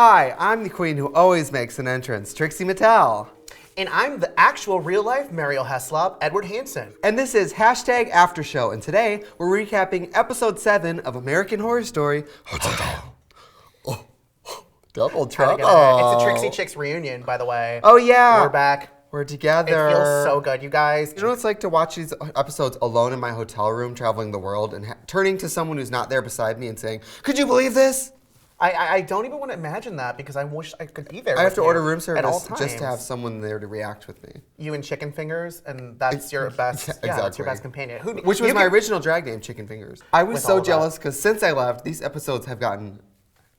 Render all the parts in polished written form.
Hi, I'm the queen who always makes an entrance, Trixie Mattel. And I'm the actual real-life Mariel Heslop, Edward Hansen. And this is #AfterShow, and today we're recapping episode 7 of American Horror Story. Double trouble. It's a Trixie Chicks reunion, by the way. Oh yeah. We're back. We're together. It feels so good, you guys. You know what it's like to watch these episodes alone in my hotel room, traveling the world, and turning to someone who's not there beside me and saying, "Could you believe this?" I don't even want to imagine that because I wish I could be there. I have to order room at all service times. just to have someone there to react with me. You and Chicken Fingers, and that's your best. Yeah, Yeah, exactly. that's your best companion. Which was my original drag name, Chicken Fingers. I was With so all of that. jealous because since I left, these episodes have gotten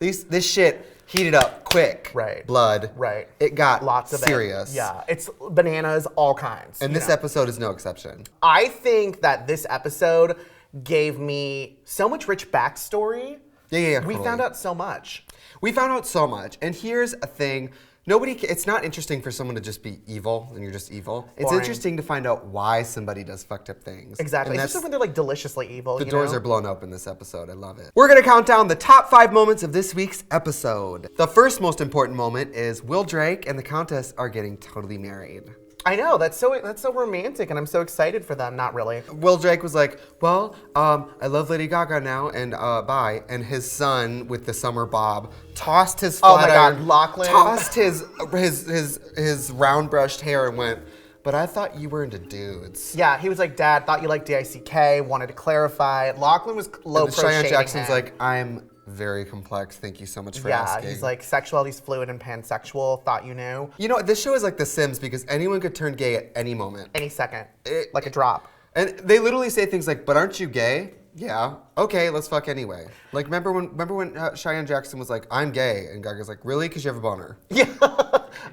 this shit heated up quick. Right. Blood. Right. It got Lots of serious. it. Yeah, it's bananas, all kinds. And you this know. episode is no exception. I think that this episode gave me so much rich backstory. Yeah. We totally. found out so much. We found out so much. And here's a thing. It's not interesting for someone to just be evil and you're just evil. It's Boring. interesting to find out why somebody does fucked up things. Exactly. And Especially when they're like deliciously evil. the doors are blown open this episode. I love it. We're going to count down the top 5 moments of this week's episode. The first most important moment is Will Drake and the Countess are getting totally married. I know, that's so romantic, and I'm so excited for them. Not really. Will Drake was like, well, I love Lady Gaga now, and bye. And his son, with the summer bob, tossed his Oh my flat God, iron- Lachlan. tossed his round brushed hair and went, but I thought you were into dudes. Yeah, he was like, Dad, thought you liked DICK, wanted to clarify. Lachlan was low And pro Cheyenne shading Jackson's him. like, I'm very complex. Thank you so much for Yeah, asking. he's like, sexuality's fluid and pansexual, thought you knew. You know, this show is like The Sims because anyone could turn gay at any moment. Any second, like a drop. And they literally say things like, but aren't you gay? Yeah. Okay, let's fuck anyway. Like, remember when Cheyenne Jackson was like, I'm gay? And Gaga's like, really? Because you have a boner. Yeah,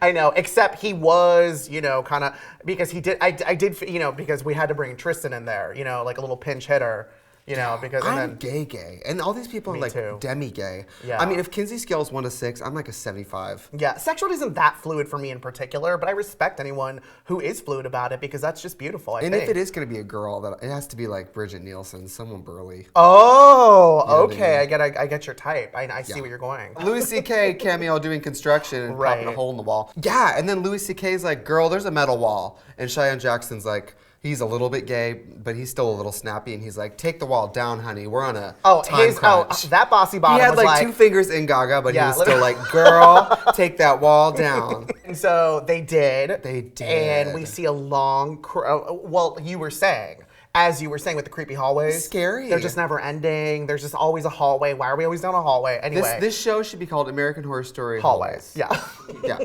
I know. Except he was, kind of, because he did. I did, because we had to bring Tristan in there, like a little pinch hitter, because and I'm then gay. And all these people are like too. demi-gay. Yeah. I mean, if Kinsey scales 1 to 6, I'm like a 75. yeah, sexuality isn't that fluid for me in particular, but I respect anyone who is fluid about it because that's just beautiful. I And think. if it is going to be a girl, that it has to be like Bridget Nielsen, someone burly. Oh, what I okay. mean? I get your type. I see where you're going. Louis C.K. cameo doing construction and popping a Right. hole in the wall. Yeah, and then Louis C.K.'s like, girl, there's a metal wall. And Cheyenne Jackson's like, he's a little bit gay, but he's still a little snappy. And he's like, take the wall down, honey. We're on a time crunch. That bossy bottom He had was like 2 fingers in Gaga, but Yeah, he was still like, girl, take that wall down. And so they did. They did. And we see a long, you were saying, as you were saying with the creepy hallways. Scary. They're just never ending. There's just always a hallway. Why are we always down a hallway? Anyway. This show should be called American Horror Story hallways. Yeah. Yeah.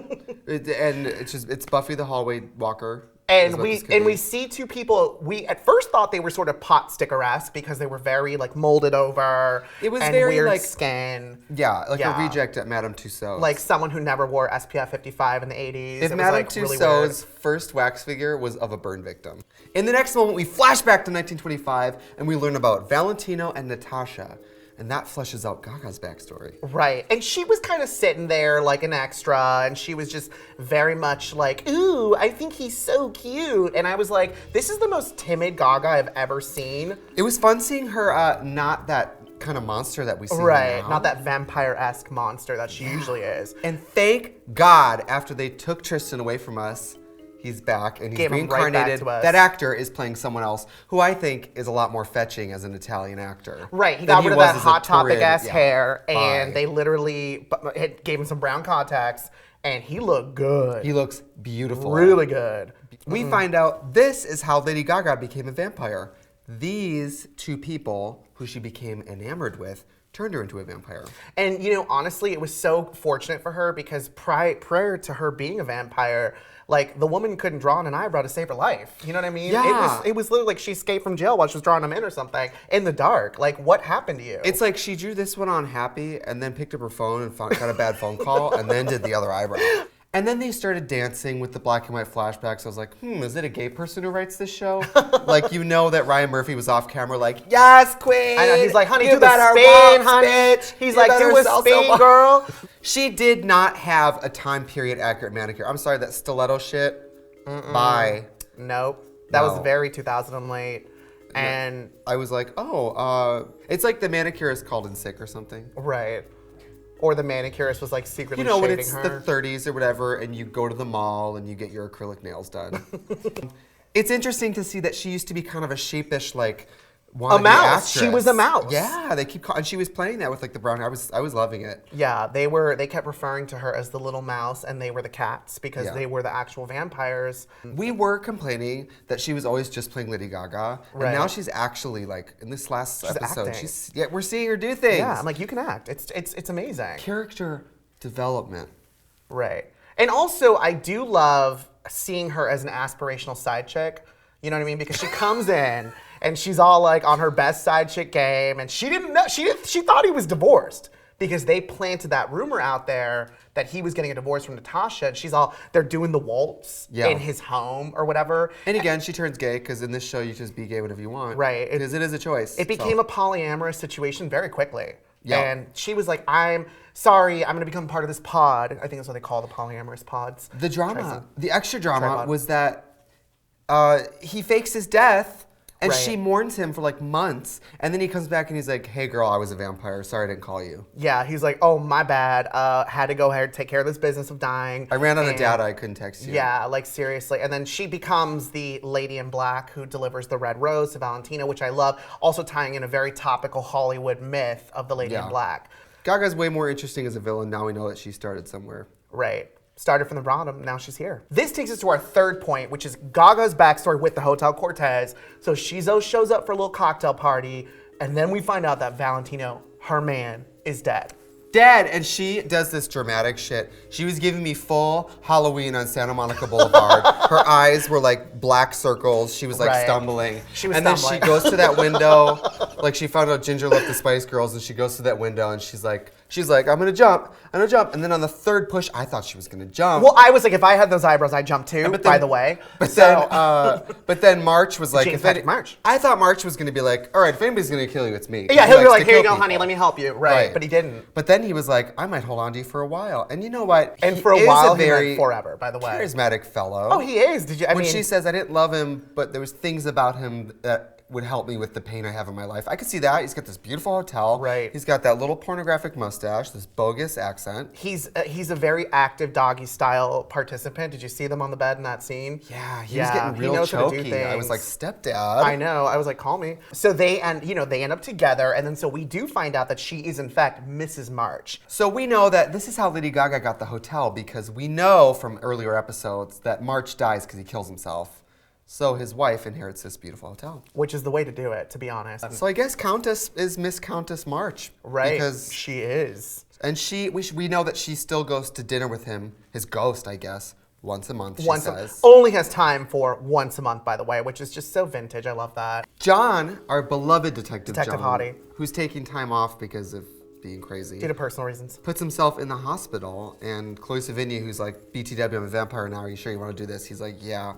And it's Buffy the Hallway Walker. And is what this could we be. see 2 people. We at first thought they were sort of pot sticker-esque because they were very like molded over. It was and very, weird like- skin. Yeah, like Yeah. a reject at Madame Tussauds. Like someone who never wore SPF 55 in the 80s. If It was, Madame like, really Tussauds' weird. first wax figure was of a burn victim. In the next moment, we flash back to 1925 and we learn about Valentino and Natasha. And that fleshes out Gaga's backstory. Right. And she was kind of sitting there like an extra, and she was just very much like, ooh, I think he's so cute. And I was like, this is the most timid Gaga I've ever seen. It was fun seeing her not that kind of monster that we see Right. now. Not that vampire-esque monster that she usually is. And thank God, after they took Tristan away from us, he's back and he's Gave him right back reincarnated. to us. That actor is playing someone else who I think is a lot more fetching as an Italian actor. Right, he than got rid of was that as a hot topic Turin. ass Yeah. hair, and Bye. they literally gave him some brown contacts, and he looked good. He looks beautiful. really good. We find out this is how Lady Gaga became a vampire. These 2 people who she became enamored with turned her into a vampire. And honestly, it was so fortunate for her because prior to her being a vampire, like the woman couldn't draw on an eyebrow to save her life. You know what I mean? Yeah. It was literally like she escaped from jail while she was drawing them in or something in the dark. Like, what happened to you? It's like she drew this one on happy and then picked up her phone and got a bad phone call and then did the other eyebrow. And then they started dancing with the black and white flashbacks. I was like, is it a gay person who writes this show? Like, that Ryan Murphy was off camera like, yes, queen. I know, he's like, honey, you do the better spin, walk, honey. bitch. He's You like, better do a sell spin, some- girl. She did not have a time period accurate manicure. I'm sorry, that stiletto shit. Bye. Nope. That was No. very 2000 late. And, I was like, it's like the manicurist called in sick or something. right. or the manicurist was like secretly You know, when shaving it's her. the 30s or whatever, and you go to the mall and you get your acrylic nails done. It's interesting to see that she used to be kind of a sheepish, like, wannabe mouse. She actress. was a mouse. Yeah, they keep and she was playing that with like the brown hair. I was loving it. Yeah, they kept referring to her as the little mouse, and they were the cats because Yeah. they were the actual vampires. We were complaining that she was always just playing Lady Gaga, Right. and now she's actually like in this last episode. acting. We're seeing her do things. Yeah, I'm like, you can act. It's amazing. Character development. Right. And also, I do love seeing her as an aspirational side chick. You know what I mean? Because she comes in and she's all like on her best side chick game, and she didn't know. She thought he was divorced because they planted that rumor out there that he was getting a divorce from Natasha. And they're doing the waltz in his home or whatever. And again, she turns gay because in this show you just be gay whatever you want. Right. Because it is a choice. It became a polyamorous situation very quickly. Yeah. And she was like, I'm sorry, I'm going to become part of this pod. I think that's what they call the polyamorous pods. The drama, the extra drama Tripod. was that he fakes his death and Right. she mourns him for like months. And then he comes back and he's like, hey girl, I was a vampire. Sorry I didn't call you. Yeah, he's like, oh, my bad. Had to go ahead take care of this business of dying. I ran out of And- data. I couldn't text you. Yeah, like seriously. And then she becomes the lady in black who delivers the red rose to Valentino, which I love. Also tying in a very topical Hollywood myth of the lady in black. Gaga's way more interesting as a villain. Now we know that she started somewhere. Right. Started from the bottom, now she's here. This takes us to our third point, which is Gaga's backstory with the Hotel Cortez. So Shizo shows up for a little cocktail party, and then we find out that Valentino, her man, is dead. Dead, and she does this dramatic shit. She was giving me full Halloween on Santa Monica Boulevard. Her eyes were like black circles. She was like Right. stumbling. She was and then stumbling. she goes to that window, like she found out Ginger left the Spice Girls, and she goes to that window and she's like, I'm gonna jump. And then on the third push, I thought she was gonna jump. Well, I was like, if I had those eyebrows, I'd jump too, by the way. But then March was like, James Patrick March. I thought March was gonna be like, all right, if anybody's gonna kill you, it's me. Yeah, He he'll be likes like, to here you kill go, honey, people. let me help you. Right, but he didn't. But then he was like, I might hold on to you for a while. And you know what? And He for a is while, he very meant forever, by the way. charismatic fellow. Oh, he is. Did you? I When mean, she says, I didn't love him, but there was things about him that would help me with the pain I have in my life. I could see that. He's got this beautiful hotel. Right. He's got that little pornographic mustache, this bogus accent. he's a very active doggy style participant. Did you see them on the bed in that scene? Yeah, he was getting he real knows how to do choky. I was like, things. stepdad. I know. I was like, call me. So they end up together, and then so we do find out that she is in fact Mrs. March. So we know that this is how Lady Gaga got the hotel because we know from earlier episodes that March dies because he kills himself. So his wife inherits this beautiful hotel. Which is the way to do it, to be honest. So I guess Countess is Miss Countess March. Right. Because she is. and we know that she still goes to dinner with him, his ghost, I guess, once a month, she says. Only has time for once a month, by the way, which is just so vintage. I love that. John, our beloved Detective Detective John, Hottie. who's taking time off because of being crazy, Due to personal reasons. puts himself in the hospital, and Chloe Sevigny, who's like, BTW, I'm a vampire now, are you sure you want to do this? He's like, yeah.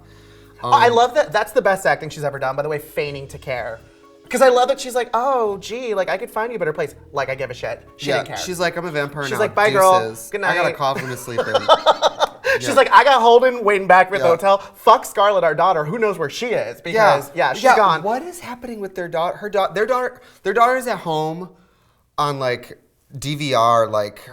I love that. That's the best acting she's ever done, by the way, feigning to care. Because I love that she's like, oh, gee, like I could find you a better place. Like I give a shit. She didn't care. She's like, I'm a vampire now. She's like, bye, girl. Deuces. Good I got a night." coffin to sleep in. She's like, I got Holden waiting back at the Yeah. hotel. Fuck Scarlett, our daughter. Who knows where she is? Because she's gone. What is happening with their daughter? Their daughter is at home on like DVR. Like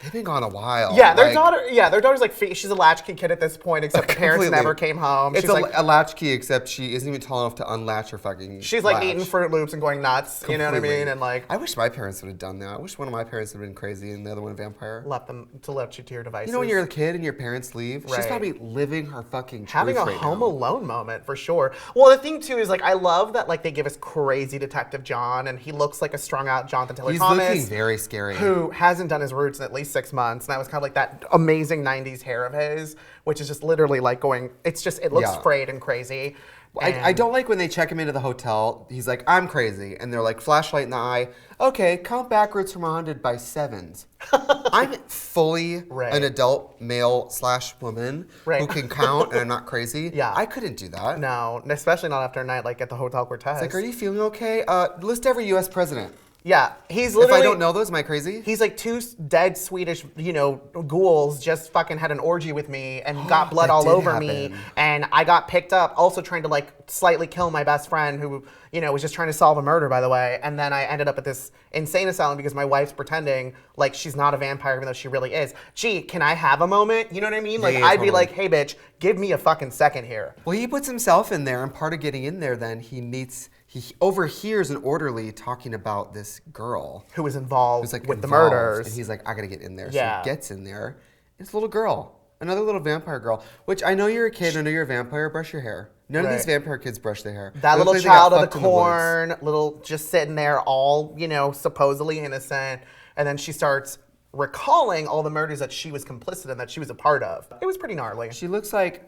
they've been gone a while. Yeah, their like, daughter's like she's a latchkey kid at this point, except the parents completely. never came home. It's She's like a latchkey, except she isn't even tall enough to unlatch her fucking. she's like latch. eating Fruit Loops and going nuts. You know what I Completely. mean? And like I wish my parents would have done that. I wish one of my parents would have been crazy and the other one a vampire. let you to your devices. You know when you're a kid and your parents leave? She's Right. probably living her fucking truth having a right Home now. Alone moment for sure. Well, the thing too is like I love that like they give us crazy Detective John, and he looks like a strung out Jonathan Taylor He's Thomas. looking very scary. Who hasn't done his roots in at least 6 months, and that was kind of like that amazing 90s hair of his, which is just literally like going, it looks Yeah. frayed and crazy. I And- don't like when they check him into the hotel. He's like, I'm crazy. And they're like, flashlight in the eye. Okay, count backwards from 100 by sevens. I'm fully Right. an adult male / woman Right. who can count and I'm not crazy. Yeah. I couldn't do that. No, especially not after a night like at the Hotel Cortez. It's like, are you feeling okay? List every U.S. president. Yeah, he's If literally. I don't know those, am I crazy? He's like two dead Swedish, ghouls just fucking had an orgy with me and got blood That all did over me. happen. And I got picked up also trying to like slightly kill my best friend who, was just trying to solve a murder, by the way. And then I ended up at this insane asylum because my wife's pretending like she's not a vampire even though she really is. Gee, can I have a moment? You know what I mean? Like Yeah, I'd be totally. like, hey bitch, give me a fucking second here. Well, he puts himself in there, and part of getting in there, then he overhears an orderly talking about this girl Who was involved who's like with the involved, murders. and he's like, I gotta get in there. Yeah. So he gets in there. It's a little girl, another little vampire girl. Which I know you're a kid, I know you're a vampire. Brush your hair. None of these Right. vampire kids brush their hair. That They little look like they got child of the fucked in woods. corn, little just sitting there, all supposedly innocent, and then she starts recalling all the murders that she was complicit in, that she was a part of. It was pretty gnarly. She looks like.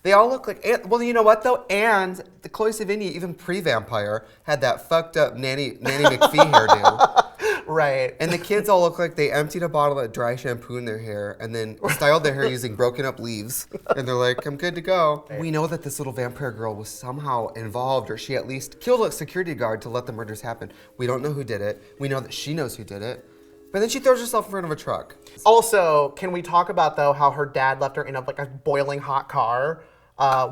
They all look like. Well, you know what though? And the Chloe Sevigny, even pre-vampire, had that fucked up Nanny McPhee hairdo. Right. And the kids all look like they emptied a bottle of dry shampoo in their hair and then styled their hair using broken up leaves. And they're like, I'm good to go. We know that this little vampire girl was somehow involved, or she at least killed a security guard to let the murders happen. We don't know who did it. We know that she knows who did it. But then she throws herself in front of a truck. Also, can we talk about though how her dad left her in a boiling hot car,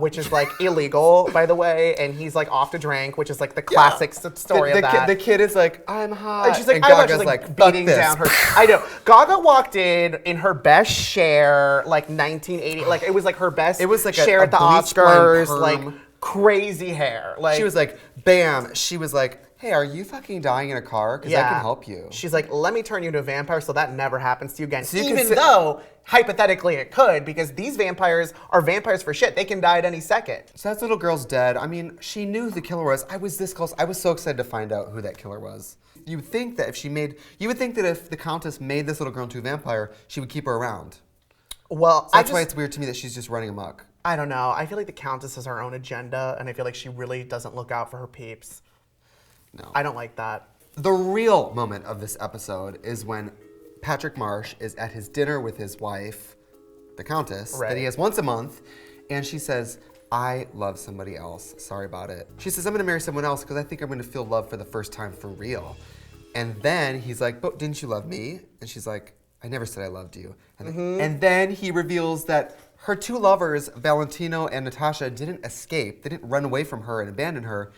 which is like illegal, by the way, and he's like off to drink, which is like the classic story the, of that. the kid is like, I'm hot. And she's like, and I know, Gaga's she's like "Fuck beating this." down her. I know. Gaga walked in her best share, like 1980. Like it was like her best. It was like share a at the bleach blonde Oscars, perm. like crazy hair. Like She was like, bam. She was like, hey, are you fucking dying in a car? Because I can help you. She's like, let me turn you into a vampire so that never happens to you again. So you can Even sit- though, hypothetically, it could, because these vampires are vampires for shit. They can die at any second. So that little girl's dead. I mean, she knew who the killer was. I was this close. I was so excited to find out who that killer was. You would think that if the Countess made this little girl into a vampire, she would keep her around. Well, So that's why it's weird to me that she's just running amok. I don't know. I feel like the Countess has her own agenda, and I feel like she really doesn't look out for her peeps. No. I don't like that. The real moment of this episode is when Patrick Marsh is at his dinner with his wife, the Countess, that he has once a month, and she says, I love somebody else. Sorry about it. She says, I'm gonna marry someone else because I think I'm gonna feel love for the first time for real. And then he's like, but didn't you love me? And she's like, I never said I loved you. And then he reveals that her two lovers, Valentino and Natasha, didn't escape. They didn't run away from her and abandon her.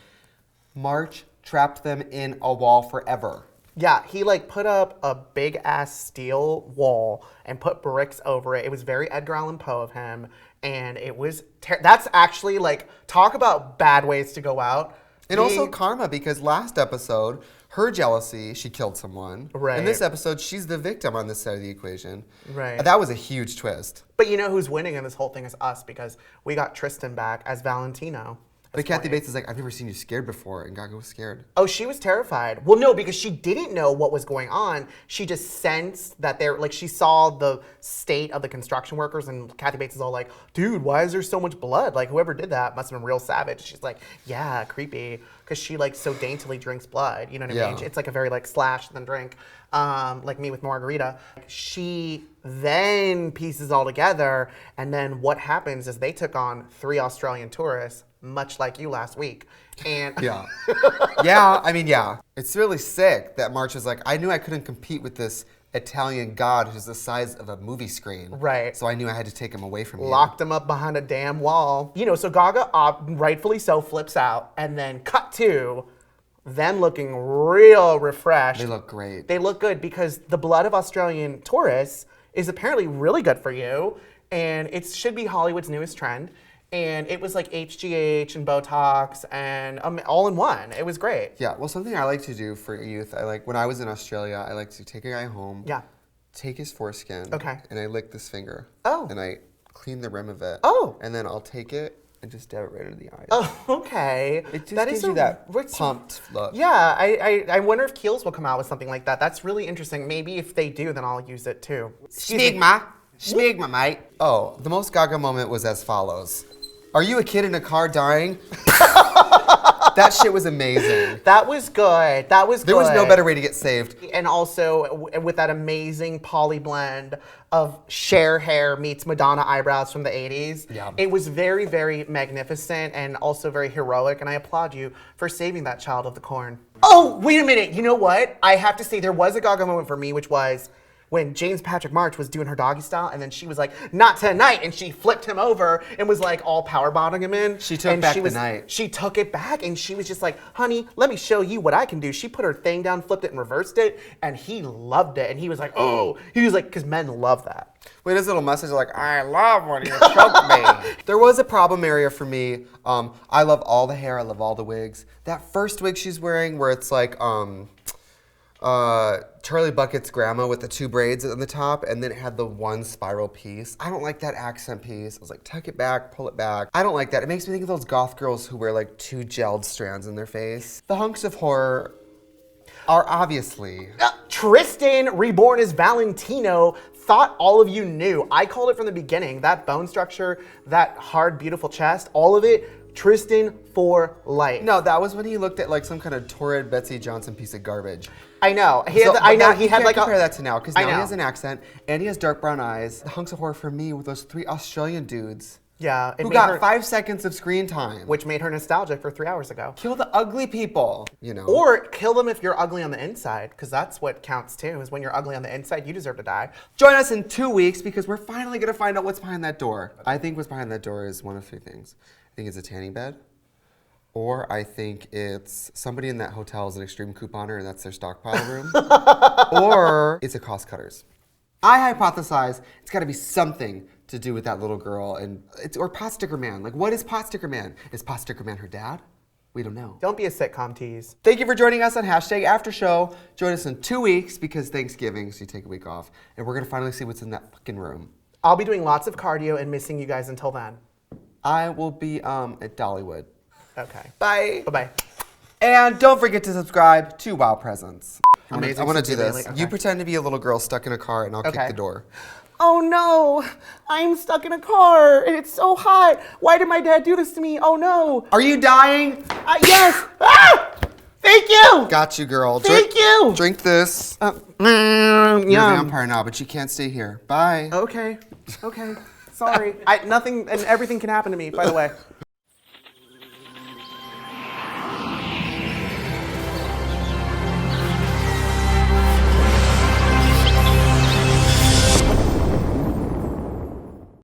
March trapped them in a wall forever. Yeah, he like put up a big ass steel wall and put bricks over it. It was very Edgar Allan Poe of him, and it was that's actually like talk about bad ways to go out. And also karma, because last episode, her jealousy, she killed someone. Right. In this episode, she's the victim on this side of the equation. Right. That was a huge twist. But you know who's winning in this whole thing is us, because we got Tristan back as Valentino. But Kathy Bates is like, I've never seen you scared before, and Gaga was scared. Oh, she was terrified. Well, no, because she didn't know what was going on. She just sensed that she saw the state of the construction workers, and Kathy Bates is all like, dude, why is there so much blood? Like, whoever did that must have been real savage. She's like, yeah, creepy. Because she, like, so daintily drinks blood. You know what I mean? It's like a very, like, slash then drink. Like me with margarita. She then pieces all together, and then what happens is they took on 3 Australian tourists, much like you last week. And Yeah. Yeah. It's really sick that March is like, I knew I couldn't compete with this Italian god who's the size of a movie screen. Right. So I knew I had to take him away from you. locked him up behind a damn wall. You know, so Gaga, rightfully so, flips out, and then cut to them looking real refreshed. They look great. They look good because the blood of Australian tourists is apparently really good for you, and it should be Hollywood's newest trend. And it was like HGH and Botox and all in one. It was great. Yeah, well, something I like to do for youth, when I was in Australia, I like to take a guy home. Yeah. Take his foreskin. Okay. And I lick this finger. Oh. And I clean the rim of it. Oh. And then I'll take it and just dab it right into the eyes. Oh, okay. It just gives you that pumped look. Yeah, I wonder if Kiehl's will come out with something like that. That's really interesting. Maybe if they do, then I'll use it too. Smegma, mate. Oh, the most Gaga moment was as follows. Are you a kid in a car dying? That shit was amazing. That was good. That was good. There was no better way to get saved. And also with that amazing poly blend of Cher hair meets Madonna eyebrows from the 80s. Yeah. It was very, very magnificent and also very heroic, and I applaud you for saving that child of the corn. Oh, wait a minute. You know what? I have to say there was a Gaga moment for me, which was when James Patrick March was doing her doggy style, and then she was like, not tonight, and she flipped him over and was like all power-bottoming him in. She took back the night. She took it back, and she was just like, honey, let me show you what I can do. She put her thing down, flipped it, and reversed it, and he loved it. And he was like, oh. He was like, because men love that. Wait, his little message like, I love when you choke me. There was a problem area for me. I love all the hair. I love all the wigs. That first wig she's wearing where it's like Charlie Bucket's grandma with the 2 braids on the top, and then it had the 1 spiral piece. I don't like that accent piece. I was like, tuck it back, pull it back. I don't like that. It makes me think of those goth girls who wear like 2 gelled strands in their face. The hunks of horror are obviously... Tristan, reborn as Valentino, thought all of you knew. I called it from the beginning. That bone structure, that hard, beautiful chest, all of it, Tristan for life. No, that was when he looked at like some kind of torrid Betsy Johnson piece of garbage. I know. He had like compare that to now, because now I he know. has an accent and he has dark brown eyes. The hunks of horror for me were those 3 Australian dudes. Yeah, Who got 5 seconds of screen time. which made her nostalgic for 3 hours ago. Kill the ugly people, you know. Or kill them if you're ugly on the inside, because that's what counts too, is when you're ugly on the inside, you deserve to die. Join us in 2 weeks because we're finally going to find out what's behind that door. I think what's behind that door is one of 2 things. I think it's a tanning bed, or I think it's somebody in that hotel is an extreme couponer and that's their stockpile room, or it's a cost cutters. I hypothesize it's got to be something to do with that little girl, or Pot Sticker Man. Like, what is Pot Sticker Man? Is Pot Sticker Man her dad? We don't know. Don't be a sitcom tease. Thank you for joining us on #AfterShow. Join us in 2 weeks because Thanksgiving, so you take a week off, and we're gonna finally see what's in that fucking room. I'll be doing lots of cardio and missing you guys until then. I will be at Dollywood. Okay. Bye. Bye-bye. And don't forget to subscribe to Wow Presents. Amazing. I want to do this. Okay. You pretend to be a little girl stuck in a car, and I'll kick Okay. the door. Oh no, I'm stuck in a car and it's so hot. Why did my dad do this to me? Oh no. Are you dying? Yes. Ah! Thank you. Got you, girl. Thank you. Drink this. You're a Yum. vampire now, but you can't stay here. Bye. Okay. Sorry. Nothing and everything can happen to me, by the way.